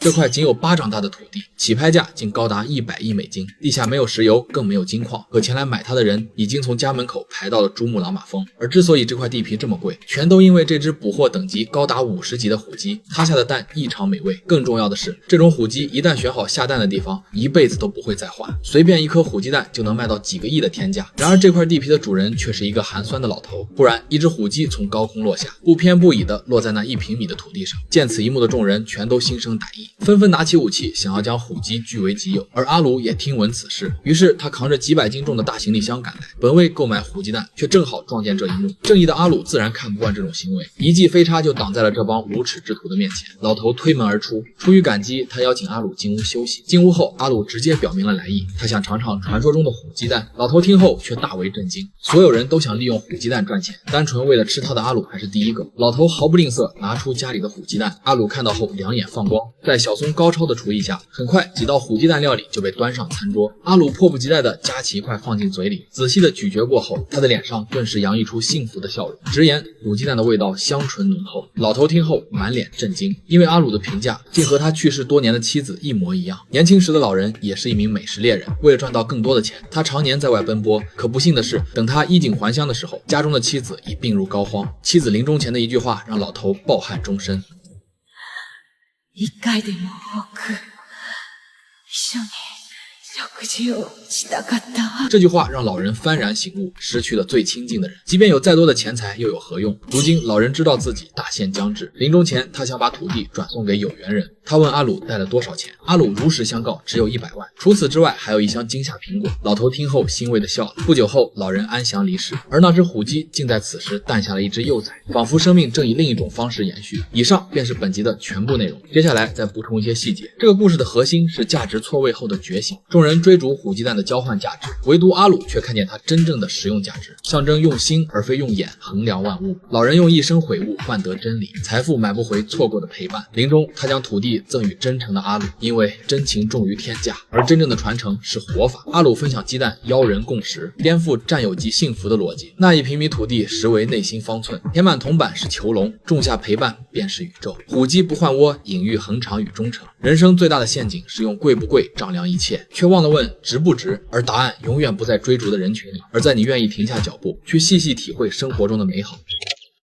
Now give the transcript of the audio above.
这块仅有巴掌大的土地，起拍价竟高达100亿美金，地下没有石油，更没有金矿，可前来买它的人已经从家门口排到了珠穆朗玛峰。而之所以这块地皮这么贵，全都因为这只捕获等级高达50级的虎鸡，它下的蛋异常美味。更重要的是，这种虎鸡一旦选好下蛋的地方，一辈子都不会再换，随便一颗虎鸡蛋就能卖到几个亿的天价。然而这块地皮的主人却是一个寒酸的老头。忽然，一只虎鸡从高空落下，不偏不倚地落在那1平米的土地上。见此一幕的众人全都心生歹意，纷纷拿起武器想要将虎鸡据为己有。而阿鲁也听闻此事，于是他扛着几百斤重的大行李箱赶来，本为购买虎鸡蛋，却正好撞见这一幕。正义的阿鲁自然看不惯这种行为，一记飞叉就挡在了这帮无耻之徒的面前。老头推门而出，出于感激，他邀请阿鲁进屋休息。进屋后，阿鲁直接表明了来意，他想尝尝传说中的虎鸡蛋。老头听后却大为震惊，所有人都想利用虎鸡蛋赚钱，单纯为了吃它的阿鲁还是第一个。老头毫不吝啬，拿出家里的虎鸡蛋。阿鲁看到后两眼放光，在小松高超的厨艺下，很快几道虎鸡蛋料理就被端上餐桌。阿鲁迫不及待地夹起一块放进嘴里，仔细地咀嚼过后，他的脸上顿时洋溢出幸福的笑容，直言虎鸡蛋的味道香醇浓厚。老头听后满脸震惊，因为阿鲁的评价竟和他去世多年的妻子一模一样。年轻时的老人也是一名美食猎人，为了赚到更多的钱，他常年在外奔波。可不幸的是，等他衣锦还乡的时候，家中的妻子已病入膏肓。妻子临终前的一句话让老头抱憾终身。一回でも多く一緒に食事をしたかったわ。这句话让老人幡然醒悟，失去了最亲近的人，即便有再多的钱财又有何用？如今老人知道自己大限将至，临终前他想把土地转送给有缘人。他问阿鲁带了多少钱，阿鲁如实相告，只有100万。除此之外，还有一箱金夏苹果。老头听后欣慰地笑了。不久后，老人安详离世，而那只虎鸡竟在此时诞下了一只幼崽，仿佛生命正以另一种方式延续。以上便是本集的全部内容，接下来再补充一些细节。这个故事的核心是价值错位后的觉醒，众人追逐虎鸡蛋的交换价值，唯独阿鲁却看见它真正的实用价值，象征用心而非用眼衡量万物。老人用一生悔悟换得真理，财富买不回错过的陪伴。临终，他将土地赠予真诚的阿鲁，因为真情重于天价，而真正的传承是活法。阿鲁分享鸡蛋，邀人共食，颠覆占有即幸福的逻辑。那1平米土地实为内心方寸，填满铜板是囚笼，种下陪伴便是宇宙。虎鸡不换窝，隐喻恒长与忠诚。人生最大的陷阱是用贵不贵丈量一切，却忘了问值不值，而答案永远不在追逐的人群里，而在你愿意停下脚步，去细细体会生活中的美好。